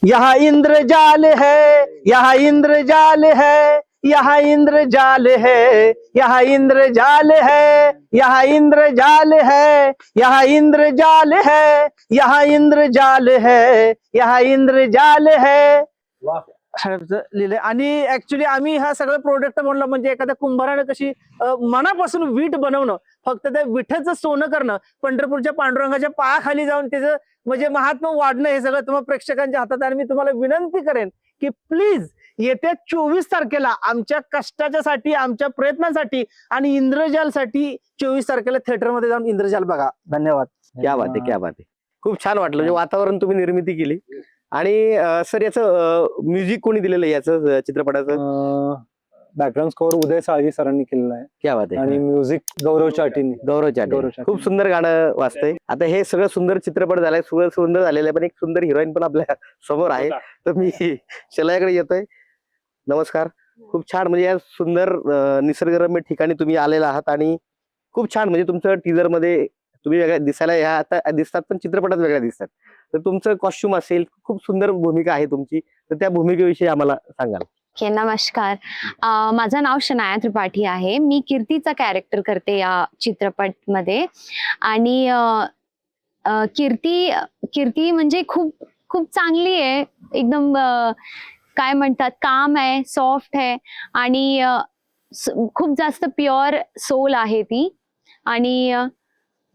यहाँ इंद्रजाल है, यहाँ इंद्रजाल है, यहाँ इंद्रजाल है, यहाँ इंद्रजाल है, यहाँ इंद्रजाल है, यहाँ इंद्रजाल है, यहाँ इंद्रजाल है, यहाँ इंद्रजाल है. लिहिलंय. आणि ऍक्च्युली आम्ही हा सगळं प्रोडक्ट म्हणलं म्हणजे एखाद्या कुंभारानं कशी मनापासून वीट बनवणं, फक्त त्या विठ्याचं सोनं करणं, पंढरपूरच्या पांडुरंगाच्या पायाखाली जाऊन त्याचं म्हणजे महात्मा वाढणं, हे सगळं तुम्हाला प्रेक्षकांच्या हातात. आणि मी तुम्हाला विनंती करेन की प्लीज येत्या 24 तारखेला आमच्या कष्टाच्यासाठी, आमच्या प्रयत्नांसाठी आणि इंद्रजालसाठी 24 तारखेला थिएटरमध्ये जाऊन इंद्रजाल बघा. धन्यवाद. क्या बात आहे, क्या बात आहे. खूप छान वाटलं. म्हणजे वातावरण तुम्ही निर्मिती केली. आणि सर याचं म्युझिक कोणी दिलेलं आहे याचं चित्रपटाचं? बॅकग्राऊंड स्कोअर उदय साळवी सरांनी केलेला आहे क्या बात आहे. आणि म्युझिक गौरव चाटींनी. गौरव चाटे खूप सुंदर गाणं वाजतंय. आता हे सगळं सुंदर चित्रपट झालाय, सगळं सुंदर झालेलं आहे, पण एक सुंदर हिरोईन पण आपल्या समोर आहे. तर मी शलयाकडे येतोय. नमस्कार. खूप छान, म्हणजे या सुंदर निसर्गरम्य ठिकाणी तुम्ही आलेला आहात आणि खूप छान, म्हणजे तुमचं टीजर मध्ये तुम्ही वेगळ्या दिसायला ह्या आता दिसतात, पण चित्रपटात वेगळ्या दिसतात. तर तुमचं कॉस्ट्युम असेल, खूप सुंदर भूमिका आहे तुमची, तर त्या भूमिकेविषयी आम्हाला सांगाल? नमस्कार. माझं नाव शनाया त्रिपाठी आहे. मी कीर्तीचा कॅरेक्टर करते या चित्रपटमध्ये. आणि कीर्ती म्हणजे खूप खूप चांगली आहे, एकदम काय म्हणतात, काम आहे, सॉफ्ट आहे आणि खूप जास्त प्युअर सोल आहे ती. आणि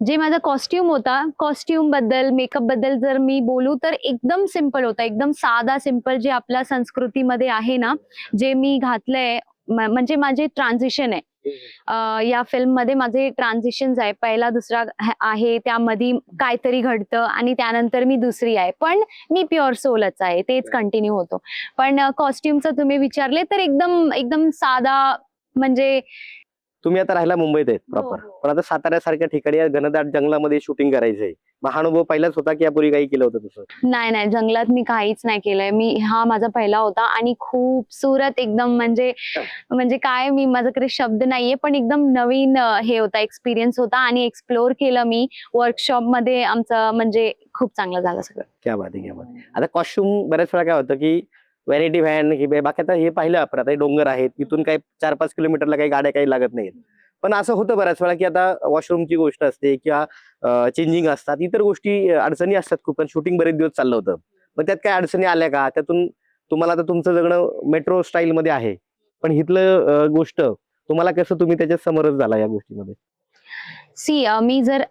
जे माझा कॉस्ट्युम होता, कॉस्ट्युम बद्दल, मेकअप बद्दल जर मी बोलू तर एकदम सिंपल होता, एकदम साधा सिंपल, जे आपल्या संस्कृतीमध्ये आहे ना, जे मी घातलंय. म्हणजे माझे ट्रान्झिशन आहे या फिल्म मध्ये, माझे ट्रान्झिशन्स आहे. पहिला दुसरा आहे, त्यामध्ये काहीतरी घडतं आणि त्यानंतर मी दुसरी आहे, पण मी प्युअर सोलच आहे, तेच कंटिन्यू होतो. पण कॉस्ट्युमचं तुम्ही विचारले तर एकदम एकदम साधा. म्हणजे तुम्ही आता राहायला मुंबईत आहेत प्रॉपर, पण आता साताऱ्यासारख्या ठिकाणी या घनदाट जंगलामध्ये शूटिंग करायचंय. मग हा अनुभव पहिलाच होता की यापूर्वी काही केलं होतं तसं? नाही, जंगलात मी काहीच नाही केलंय. हा माझा पहिला होता आणि खूपसूरत एकदम, म्हणजे काय, मी माझ्याकडे शब्द नाहीये, पण एकदम नवीन हे होता, एक्सपिरियन्स होता आणि एक्सप्लोर केलं मी वर्कशॉप मध्ये. आमचं म्हणजे खूप चांगलं झालं सगळं. क्या बात आहे, क्या बात आहे. आता कॉस्ट्युम बऱ्याच वेळा काय होतं की व्हॅनिटी व्हॅन हे बाकी, आता हे पाहिलं आपण, आता डोंगर आहेत, इथून काही 4-5 किलोमीटरला काही गाड्या काही लागत नाहीत. पण असं होतं बऱ्याच वेळा की आता वॉशरूमची गोष्ट असते किंवा चेंजिंग असतात, इतर गोष्टी अडचणी असतात खूप, पण शूटिंग बरेच दिवस चाललं होतं. मग त्यात काय अडचणी आल्या का? त्यातून तुम्हाला, आता तुमचं जगणं मेट्रो स्टाईल मध्ये आहे, पण इथलं गोष्ट तुम्हाला कसं, तुम्ही त्याच्यात समरस झाला या गोष्टीमध्ये? मी जर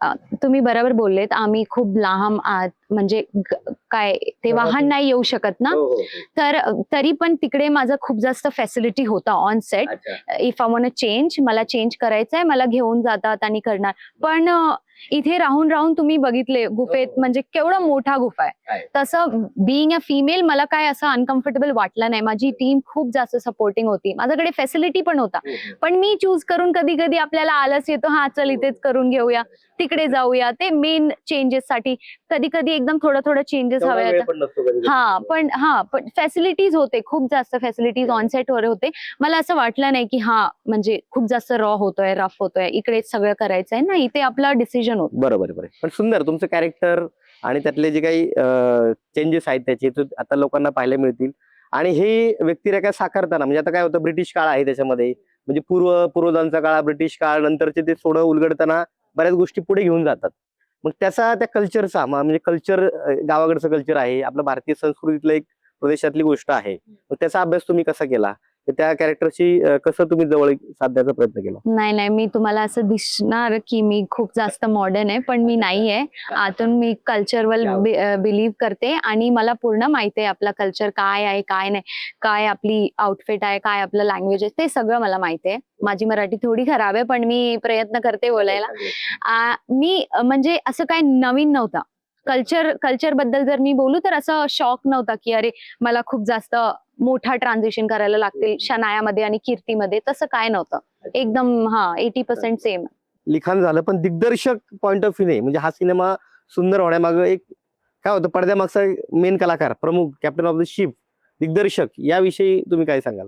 तुम्ही बरोबर बोललेत, आम्ही खूप लांब आहात, म्हणजे काय ते वाहन नाही येऊ शकत ना, तर तरी पण तिकडे माझं खूप जास्त फॅसिलिटी होता on set. If I want change, मला चेंज करायचंय, मला घेऊन जातात आणि करणार. पण इथे राहून राहून तुम्ही बघितले गुफेत, म्हणजे केवढा मोठा गुफा आहे. तसं बिईंग अ फिमेल मला काय असं अनकम्फर्टेबल वाटलं नाही. माझी टीम खूप जास्त सपोर्टिंग होती, माझ्याकडे फॅसिलिटी पण होता. पण मी चूज करून, कधी कधी आपल्याला आलस येतो, हा चल इथेच करून घेऊया, तिकडे जाऊया, ते मेन चेंजेस साठी कधी कधी एकदम थोडं चेंजेस हवे. पण फॅसिलिटीज होते, खूप जास्त फॅसिलिटीज ऑनसेट वर होते. मला असं वाटलं नाही की म्हणजे खूप जास्त रॉ होतोय, रफ होतोय, इकडे सगळं करायचंय. नाही, ते आपला डिसिजन होतं. बरोबर. पण सुंदर तुमचं कॅरेक्टर आणि त्यातले जे काही चेंजेस आहेत त्याचे आता लोकांना पाहायला मिळतील. आणि हे व्यक्तिरेखा साकारताना, म्हणजे आता काय होतं, ब्रिटिश काळ आहे त्याच्यामध्ये, म्हणजे पूर्वजांचा काळ, ब्रिटिश काळ, नंतरचे ते सोडं उलगडताना बऱ्याच गोष्टी पुढे घेऊन जातात. मग त्याचा, त्या कल्चरचा, म्हणजे कल्चर, गावाकडचं कल्चर आहे, आपलं भारतीय संस्कृतीतलं एक प्रदेशातली गोष्ट आहे, मग त्याचा अभ्यास तुम्ही कसा केला? त्या कॅरेक्टरशी कसं तुम्ही जवळ साधण्याचा प्रयत्न केला? नाही, मी तुम्हाला असं दिसणार की मी खूप जास्त मॉडर्न आहे, पण मी नाहीये. आतून मी कल्चरवर बिलीव्ह करते आणि मला पूर्ण माहिती आहे आपला कल्चर काय आहे, काय नाही, काय आपली आउटफिट आहे, काय आपलं लँग्वेज आहे, ते सगळं मला माहिती आहे. माझी मराठी थोडी खराब आहे, पण मी प्रयत्न करते बोलायला. मी म्हणजे असं काय नवीन नव्हतं. कल्चर बद्दल जर मी बोलू तर असं शॉक नव्हता की अरे मला खूप जास्त मोठा ट्रान्झिशन करायला लागतील शनायामध्ये आणि कीर्तीमध्ये, तसं काय नव्हतं. एकदम 80% सेम. लिखाण झालं, पण दिग्दर्शक पॉइंट ऑफ व्ह्यू म्हणजे हा सिनेमा सुंदर होण्यामागं एक काय होतं, पडद्यामागचा मेन कलाकार, प्रमुख, कॅप्टन ऑफ द शिप, दिग्दर्शक, याविषयी तुम्ही काय सांगाल?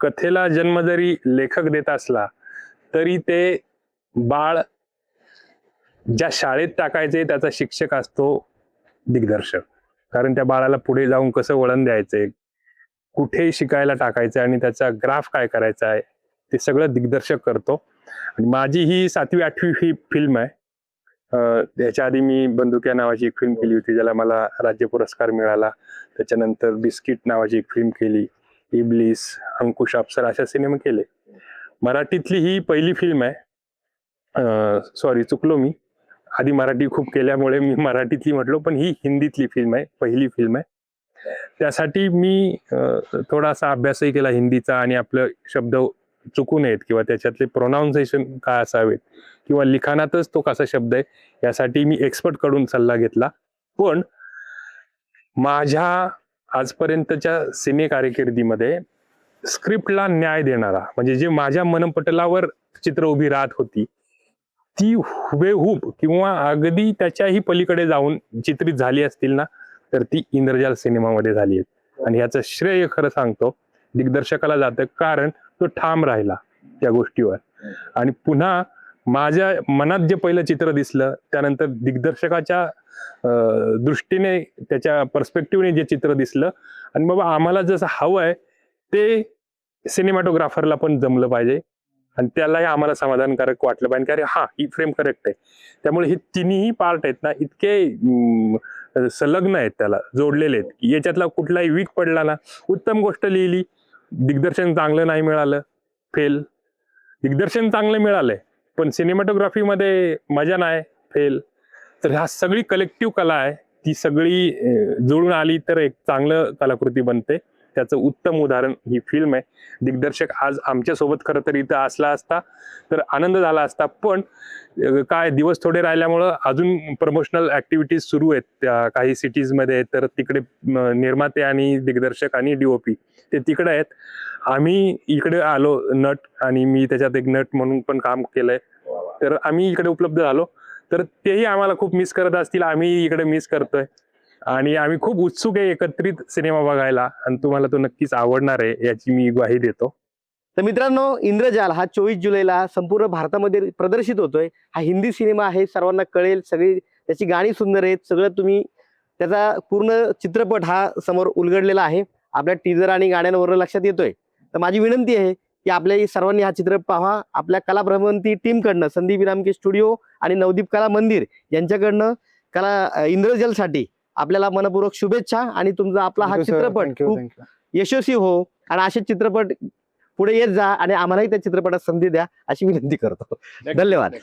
कथेला जन्म जरी लेखक देत असला तरी ते बाळ ज्या शाळेत टाकायचे त्याचा शिक्षक असतो दिग्दर्शक. कारण त्या बाळाला पुढे जाऊन कसं वळण द्यायचंय, कुठे शिकायला टाकायचं आणि त्याचा ग्राफ काय करायचा आहे ते सगळं दिग्दर्शक करतो. आणि माझी ही 7वी-8वी ही फिल्म आहे. त्याच्या आधी मी बंदुक्या नावाची एक फिल्म केली होती, ज्याला मला राज्य पुरस्कार मिळाला. त्याच्यानंतर बिस्किट नावाची एक फिल्म केली, इब्लिस, अंकुश, अप्सरा अशा सिनेमे केले. मराठीतली ही पहिली फिल्म आहे. सॉरी, चुकलो मी, आधी मराठी खूप केल्यामुळे मी मराठीतली म्हटलो, पण ही हिंदीतली फिल्म आहे, पहिली फिल्म आहे. त्यासाठी मी थोडासा अभ्यासही केला हिंदीचा, आणि आपलं शब्द चुकू नयेत किंवा त्याच्यातले प्रोनाऊन्सिएशन काय असावेत किंवा लिखाणातच तो कसा शब्द आहे यासाठी मी एक्सपर्ट कडून सल्ला घेतला. पण माझ्या आजपर्यंतच्या सिने कारकिर्दीमध्ये स्क्रिप्टला न्याय देणारा, म्हणजे जे माझ्या मनपटलावर चित्र उभी राहत होती ती हुबेहूब किंवा अगदी त्याच्याही पलीकडे जाऊन चित्रित झाली असतील ना, तर ती इंद्रजाल सिनेमामध्ये झाली आहे. आणि याचं श्रेय खरं सांगतो दिग्दर्शकाला जातं, कारण तो ठाम राहिला त्या गोष्टीवर. आणि पुन्हा माझ्या मनात जे पहिलं चित्र दिसलं त्यानंतर दिग्दर्शकाच्या दृष्टीने, त्याच्या पर्स्पेक्टिव्हने जे चित्र दिसलं, आणि बाबा आम्हाला जसं हवं आहे ते सिनेमॅटोग्राफरला पण जमलं पाहिजे आणि त्यालाही आम्हाला समाधानकारक वाटलं पाहिजे की अरे हा, ही फ्रेम करेक्ट आहे. त्यामुळे हे तिन्ही पार्ट आहेत ना, इतके संलग्न आहेत, त्याला जोडलेले आहेत. याच्यातला कुठलाही वीक पडला ना, उत्तम गोष्ट लिहिली, दिग्दर्शन चांगलं नाही मिळालं, फेल. दिग्दर्शन चांगलं मिळालंय पण सिनेमॅटोग्राफीमध्ये मजा नाही, फेल. तर ह्या सगळी कलेक्टिव्ह कला आहे, ती सगळी जुळून आली तर एक चांगलं कलाकृती बनते. त्याचं उत्तम उदाहरण ही फिल्म आहे. दिग्दर्शक आज आमच्या सोबत खरं तर इथं असला असता तर आनंद झाला असता, पण काय दिवस थोडे राहिल्यामुळं अजून प्रमोशनल ऍक्टिव्हिटीज सुरू आहेत त्या काही सिटीजमध्ये, तर तिकडे निर्माते आणि दिग्दर्शक आणि DOP ते तिकडे आहेत. आम्ही इकडे आलो नट, आणि मी त्याच्यात एक नट म्हणून पण काम केलंय, तर आम्ही इकडे उपलब्ध झालो. तर तेही आम्हाला खूप मिस करत असतील, आम्ही इकडे मिस करतोय, आणि आम्ही खूप उत्सुक आहे एकत्रित सिनेमा बघायला, आणि तुम्हाला तो नक्कीच आवडणार आहे याची मी ग्वाही देतो. तर मित्रांनो, इंद्रजाल हा 24 जुलैला संपूर्ण भारतामध्ये प्रदर्शित होतोय. हा हिंदी सिनेमा आहे, सर्वांना कळेल, सगळी त्याची गाणी सुंदर आहेत, सगळं तुम्ही त्याचा पूर्ण चित्रपट हा समोर उलगडलेला आहे, आपल्या टीजर आणि गाण्यांवरून लक्षात येतोय. तर माझी विनंती आहे की आपल्या सर्वांनी हा चित्रपट पाहा. आपल्या कला भ्रमंती टीमकडनं, संदीप इरामके स्टुडिओ आणि नवदीप कला मंदिर यांच्याकडनं इंद्रजालसाठी आपल्याला मनपूर्वक शुभेच्छा. आणि तुमचा आपला हा चित्रपट खूप यशस्वी हो, आणि असे चित्रपट पुढे येत जा, आणि आम्हालाही त्या चित्रपटात संधी द्या अशी विनंती करतो. धन्यवाद.